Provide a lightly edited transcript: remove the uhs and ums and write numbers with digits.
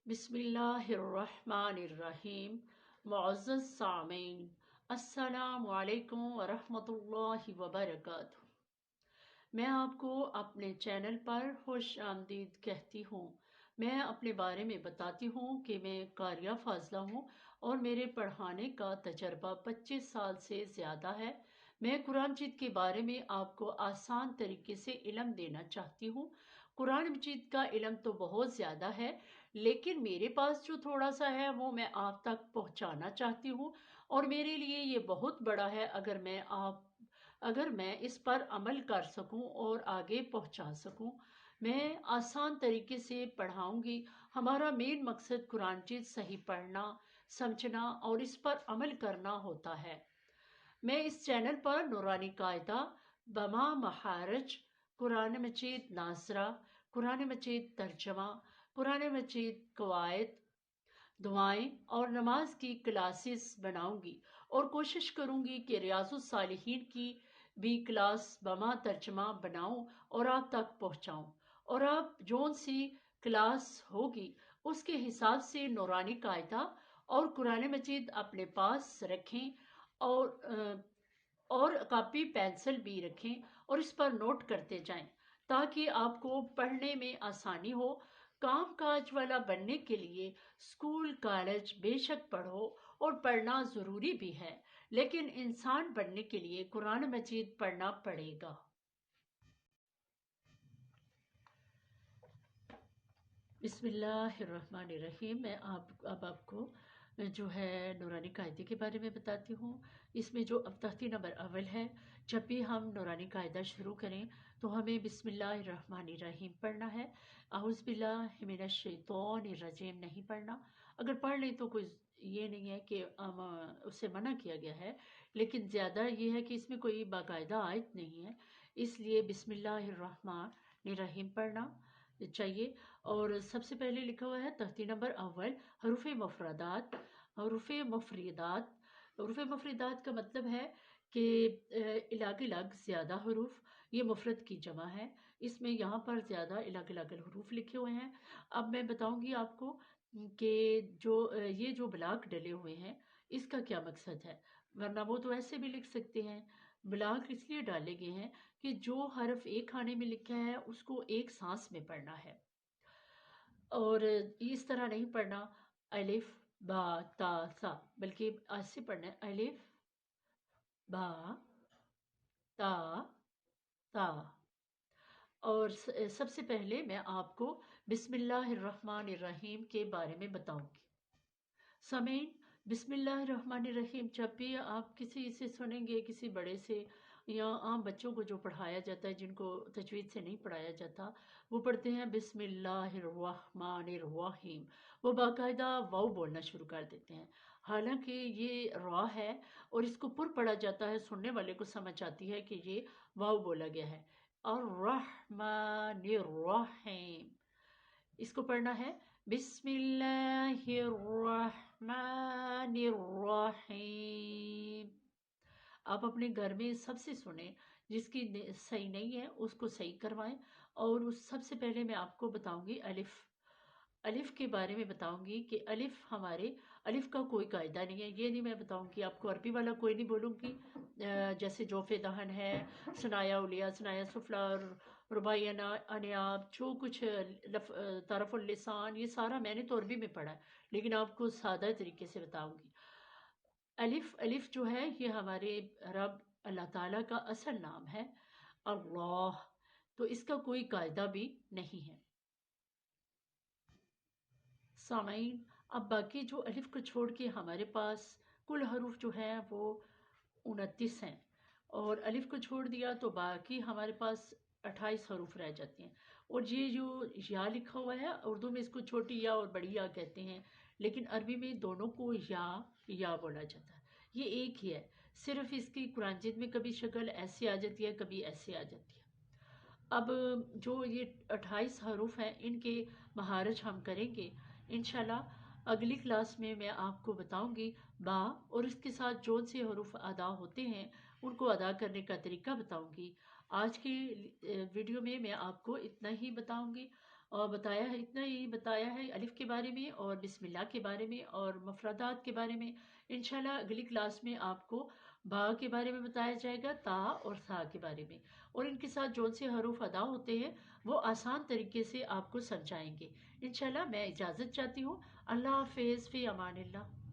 बिस्मिल्लाहिर्रहमानिर्रहीम। मुअज़्ज़ज़ सामीन, अस्सलामु अलैकुम वरहमतुल्लाहि वबरकातुहू। मैं आपको अपने चैनल पर खुश आमदीद कहती हूँ। मैं अपने बारे में बताती हूँ कि मैं कारिया फाजला हूँ और मेरे पढ़ाने का तजर्बा 25 साल से ज़्यादा है। मैं कुरान मजीद के बारे में आपको आसान तरीके से इल्म देना चाहती हूँ। कुरान मजीद का इल्म तो बहुत ज़्यादा है, लेकिन मेरे पास जो थोड़ा सा है वो मैं आप तक पहुँचाना चाहती हूँ, और मेरे लिए ये बहुत बड़ा है अगर मैं इस पर अमल कर सकूं और आगे पहुंचा सकूं। मैं आसान तरीके से पढ़ाऊंगी। हमारा मेन मकसद कुरान मजीद सही पढ़ना, समझना और इस पर अमल करना होता है। मैं इस चैनल पर नूरानी कायदा, बमा महारज, कुरान मजीद नासरा, कुरान मजीद तर्जमा, कुरान मजीद कवायद, दुआएं और नमाज की क्लासेस बनाऊंगी, और कोशिश करूंगी कि रियाजुस सालिहीन की भी क्लास बमा तर्जमा बनाऊं और आप तक पहुंचाऊं। और आप जोन सी क्लास होगी उसके हिसाब से नूरानी कायदा और कुरान मजीद अपने पास रखें, और कॉपी पेंसिल भी रखें और इस पर नोट करते जाएं, ताकि आपको पढ़ने में आसानी हो। काम काज वाला बनने के लिए स्कूल कॉलेज बेशक पढ़ो, और पढ़ना ज़रूरी भी है, लेकिन इंसान बनने के लिए कुरान मजीद पढ़ना पड़ेगा। बिस्मिल्लाहिर्रहमानिर्रहीम। मैं अब आपको जो है नूरानी कायदे के बारे में बताती हूँ। इसमें जो अब तख्ती नंबर अव्वल है, जब भी हम नूरानी कायदा शुरू करें तो हमें बिस्मिल्लाहिर्रहमानिर्रहीम पढ़ना है। औज़ु बिल्लाहि मिनश शैतानिर रजीम नहीं पढ़ना। अगर पढ़ लें तो कोई ये नहीं है कि उससे मना किया गया है, लेकिन ज़्यादा ये है कि इसमें कोई बाकायदा आयत नहीं है, इसलिए बिस्मिल्लाहिर्रहमानिर्रहीम पढ़ना चाहिए। और सबसे पहले लिखा हुआ है तख्ती नंबर अव्वल, हरूफ मफरदात। हरूफ मफरीदात, हरूफ मफरीदात का मतलब है कि अलग अलग ज़्यादा हरूफ, ये मुफरत की जमा है। इसमें यहाँ पर ज़्यादा अलग अलग हरूफ लिखे हुए हैं। अब मैं बताऊंगी आपको कि ये जो ब्लॉक डले हुए हैं इसका क्या मकसद है, वरना वो तो ऐसे भी लिख सकते हैं। ब्लॉक इसलिए डाले गए हैं कि जो हर्फ एक खाने में लिखा है उसको एक सांस में पढ़ना है, और इस तरह नहीं पढ़ना अलिफ बा ता सा, बल्कि ऐसे पढ़ना है अलिफ बा ता ता। और सबसे पहले मैं आपको बिस्मिल्लाहिर्रहमानिर्रहीम के बारे में बताऊंगी। समीन, बिस्मिल्लाहिर्रहमानिर्रहीम जब भी आप किसी से सुनेंगे, किसी बड़े से या आम बच्चों को जो पढ़ाया जाता है, जिनको तजवीद से नहीं पढ़ाया जाता, वो पढ़ते हैं बिस्मिल्लाहिर्रहमानिर्रहीम। वो बाकायदा वाव बोलना शुरू कर देते हैं, हालांकि ये रा है और इसको पुर पढ़ा जाता है। सुनने वाले को समझ आती है कि ये वाव बोला गया है। और रहमानिर्रहीम इसको पढ़ना है बिस्मिल्लाहिर्रहमानिर्रहीम। आप अपने घर में सबसे सुने, जिसकी सही नहीं है उसको सही करवाएं। और उस सबसे पहले मैं आपको बताऊंगी अलिफ। अलिफ के बारे में बताऊंगी कि अलिफ का कोई कायदा नहीं है। ये नहीं मैं बताऊंगी आपको, अरबी वाला कोई नहीं बोलूंगी, जैसे जोफे दहन है, सनाया उलिया, सनाया सुफला, रुबाई अनियाब, जो कुछ तरफुल लिसान, ये सारा मैंने तो अरबी में पढ़ा है, लेकिन आपको सादा तरीके से बताऊंगी। अलिफ अलिफ जो है ये हमारे रब अल्लाह ताला का असल नाम है, अल्लाह, तो इसका कोई कायदा भी नहीं है। सामाइन, अब बाकी जो अलिफ को छोड़ के हमारे पास कुल हरूफ जो है वो 29 हैं, और अलिफ को छोड़ दिया तो बाकी हमारे पास 28 हरूफ रह जाते हैं। और ये जो या लिखा हुआ है, उर्दू में इसको छोटी या और बड़ी या कहते हैं, लेकिन अरबी में दोनों को या बोला जाता है। ये एक ही है, सिर्फ इसकी कुरान जिद में कभी शक्ल ऐसे आ जाती है, कभी ऐसे आ जाती है। अब जो ये 28 हरूफ हैं इनके महारज हम करेंगे इंशाल्लाह। अगली क्लास में मैं आपको बताऊंगी बा, और इसके साथ जो से हरूफ अदा होते हैं उनको अदा करने का तरीका बताऊंगी। आज की वीडियो में मैं आपको इतना ही बताऊंगी। اور بتایا ہے، اتنا ہی بتایا ہے الف کے بارے میں اور بسم اللہ کے بارے میں اور مفردات کے بارے میں۔ انشاءاللہ اگلی کلاس میں آپ کو با کے بارے میں بتایا جائے گا، تا اور ثا کے بارے میں، اور ان کے ساتھ جون سے حروف ادا ہوتے ہیں وہ آسان طریقے سے آپ کو سمجھائیں گے۔ انشاءاللہ میں اجازت چاہتی ہوں۔ اللہ حافظ، فی امان اللہ۔